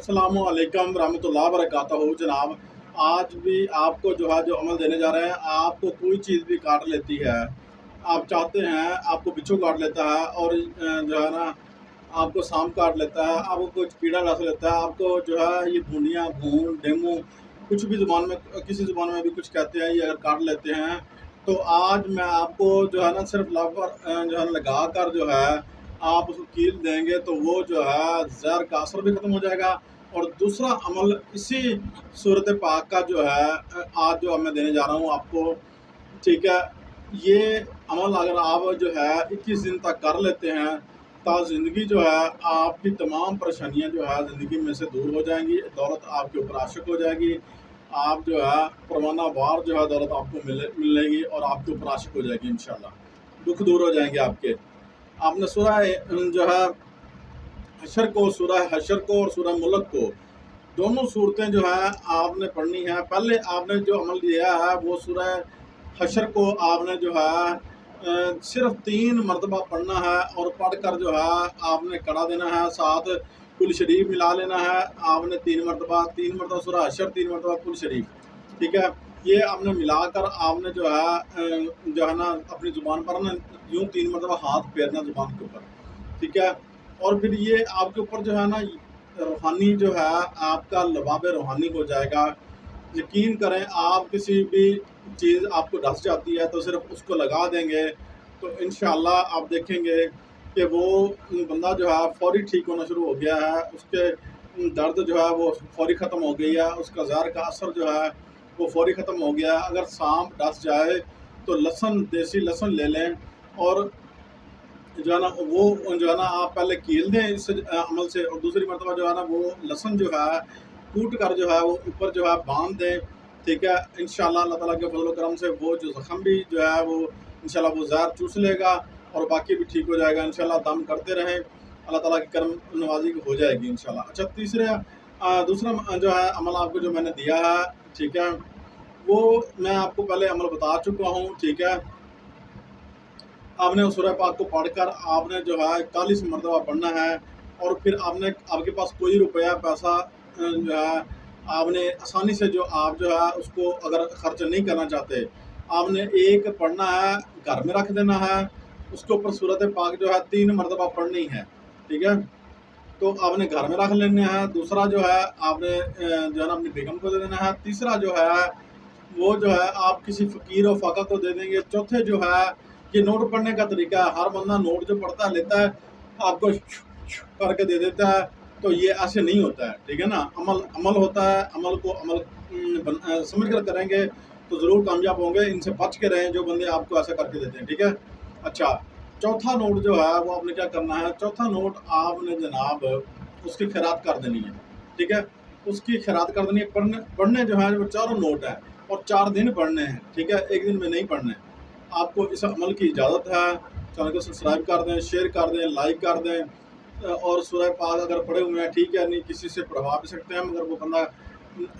अस्सलामु अलैकुम रहमतुल्लाहि वबरकातुहू। जनाब, आज भी आपको जो अमल देने जा रहे हैं, आपको कोई चीज़ भी काट लेती है, आप चाहते हैं, आपको बिच्छू काट लेता है और जो है ना आपको सांप काट लेता है, आपको कुछ कीड़ा डस लेता है, आपको जो है ये भूनिया, घून, डेंगू, कुछ भी ज़ुबान में, किसी ज़ुबान में भी कुछ कहते हैं, ये अगर काट लेते हैं तो आज मैं आपको जो है ना सिर्फ लबर जो है लगा कर जो है आप उसको कील देंगे तो वो जो है जहर का असर भी ख़त्म हो जाएगा। और दूसरा अमल इसी सूरत पाक का जो है आज जो मैं देने जा रहा हूँ आपको, ठीक है। ये अमल अगर आप जो है 21 दिन तक कर लेते हैं तो ज़िंदगी जो है आपकी तमाम परेशानियां जो है ज़िंदगी में से दूर हो जाएंगी, दौलत आपके ऊपर आशिक हो जाएगी, आप जो है परवाना वार जो है दौलत आपको मिलेगी और आपके ऊपर आशिक हो जाएगी इंशाल्लाह, दुख दूर हो जाएंगे आपके। आपने सूरह जो है सूरह हशर को और सूरह मुल्क को, दोनों सूरतें जो है आपने पढ़नी है। पहले आपने जो अमल दिया है वो सूरह हशर को आपने जो है सिर्फ 3 मरतबा पढ़ना है और पढ़ कर जो है आपने कड़ा देना है, साथ कुल शरीफ मिला लेना है। आपने 3 मरतबा सूरह हशर, 3 मरतबा कुल शरीफ, ठीक है। ये आपने मिलाकर आपने जो है ना अपनी ज़ुबान पर ना यूँ 3 मरतबा हाथ फेरना ज़ुबान के ऊपर, ठीक है। और फिर ये आपके ऊपर जो है ना रूहानी जो है आपका लबाब रूहानी हो जाएगा। यकीन करें, आप किसी भी चीज़ आपको डस जाती है तो सिर्फ उसको लगा देंगे तो इंशाल्लाह आप देखेंगे कि वो बंदा जो है फौरी ठीक होना शुरू हो गया है, उसके दर्द जो है वो फौरी ख़त्म हो गई है, उसका ज़हर का असर जो है वो फौरी ख़त्म हो गया है। अगर सांप डस जाए तो लहसुन, देसी लहसुन ले लें और जो है ना वो जो है ना आप पहले कील दें इस अमल से, और दूसरी मरतबा जो है ना वो लहसुन जो है कूट कर जो है वो ऊपर जो है बांध दें, ठीक है। इंशाल्लाह अल्लाह ताला के फजल करम से वो जो ज़ख़म भी जो है वो इंशाल्लाह वो ज़हर चूस लेगा और बाकी भी ठीक हो जाएगा इंशाल्लाह। दम करते रहें, अल्लाह ताला की करम नवाजी हो जाएगी इंशाल्लाह। अच्छा, दूसरा जो है अमल आपको जो मैंने दिया है, ठीक है, वो मैं आपको पहले अमल बता चुका हूँ, ठीक है। आपने उस सूरह पाक को पढ़कर आपने जो है 41 मरतबा पढ़ना है और फिर आपके पास कोई रुपया पैसा जो है आपने आसानी से जो आप जो है उसको अगर खर्च नहीं करना चाहते, आपने एक पढ़ना है, घर में रख देना है, उसके ऊपर सूरत पाक जो है 3 मरतबा पढ़नी है, ठीक है। तो आपने घर में रख लेना है। दूसरा जो है आपने जो है ना अपनी बेगम को दे देना है। तीसरा जो है वो जो है आप किसी फ़कीर और फ़ाका को दे देंगे। चौथे जो है ये नोट पढ़ने का तरीका है, हर बंदा नोट जो पढ़ता है लेता है आपको करके दे देता है, तो ये ऐसे नहीं होता है, ठीक है ना। अमल होता है, अमल को समझ कर करेंगे तो ज़रूर कामयाब होंगे। इनसे बच के रहें जो बंदे आपको ऐसा करके देते हैं, ठीक है। अच्छा, चौथा नोट जो है वो आपने क्या करना है, चौथा नोट आपने जनाब उसकी खैरात कर देनी है, ठीक है। उसकी खैरात कर देनी है। पढ़ने जो है वो चारों नोट हैं और 4 दिन पढ़ने हैं, ठीक है, एक दिन में नहीं पढ़ने। आपको इस अमल की इजाज़त है। चैनल को सब्सक्राइब कर दें, शेयर कर दें, लाइक कर दें। और सूरह पाक अगर पढ़े हुए हैं, ठीक है, नहीं किसी से पढ़वा भी सकते हैं, मगर वो बंदा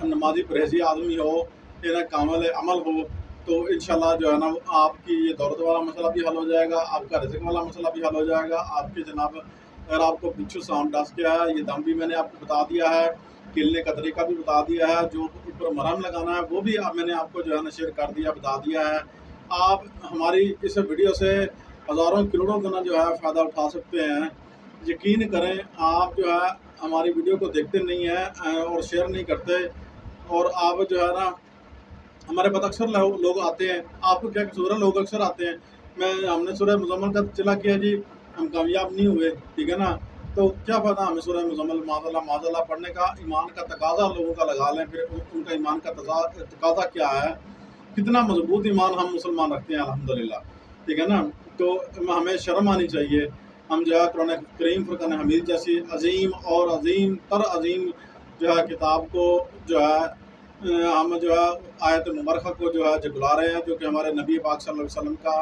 नमाजी परहेजी आदमी हो, तेरा कामिल अमल हो, तो इंशाल्लाह जो है ना आपकी ये दौलत वाला मसला भी हल हो जाएगा, आपका रिज़्क़ वाला मसला भी हल हो जाएगा। आपके जनाब अगर आपको बिच्छू सांप डस गया है, ये दम भी मैंने आपको बता दिया है, कीलने का तरीका भी बता दिया है, जो ऊपर मरहम लगाना है वो भी मैंने आपको जो है ना शेयर कर दिया, बता दिया है। आप हमारी इस वीडियो से हज़ारों करोड़ों गुना जो है फ़ायदा उठा सकते हैं। यकीन करें, आप जो है हमारी वीडियो को देखते नहीं हैं और शेयर नहीं करते, और आप जो है ना हमारे पास अक्सर लोग आते हैं, आपको क्या कसूर है, लोग अक्सर आते हैं। हमने सूरह मुज़म्मिल का चला किया जी, हम कामयाब नहीं हुए, ठीक है ना। तो क्या फ़ायदा हमें सूरह मुज़म्मिल माज़अल्लाह पढ़ने का। ईमान का तकाज़ा लोगों का लगा लें, फिर उनका ईमान का तकाज़ा क्या है, कितना मजबूत ईमान हम मुसलमान रखते हैं अल्हम्दुलिल्लाह, ठीक है ना। तो हमें शर्म आनी चाहिए। हम जो है कुरान करीम, फुरक़ान हमीद जैसी अजीम और अजीम तर अजीम जो है किताब को जो है हम जो है आयत मुबारक को जो है झुला रहे हैं, जो कि हमारे नबी पाक सल्लल्लाहु अलैहि वसल्लम का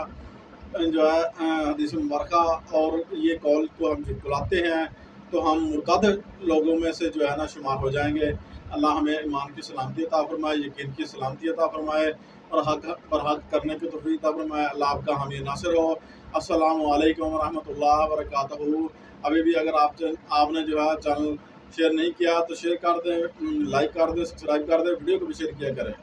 जो है हदीस मुबारक, और ये कौल को हम झुलाते हैं तो हम मुर्तद लोगों में से जो है ना शुमार हो जाएंगे। अल्लाह हमें ईमान की सलामती अता फरमाए, यकीन की सलामती अता फरमाए और हक पर हक करने की तौफीक अता फरमाए। अल्लाह आपका हामी नासिर हो। अस्सलामु अलैकुम व रहमतुल्लाहि व बरकातहू। अभी भी अगर आपने जो है चैनल شیئر نہیں کیا تو شیئر کر دیں، لائک کر دیں، سبسکرائب کر دیں، ویڈیو کو بھی شیئر کیا کریں۔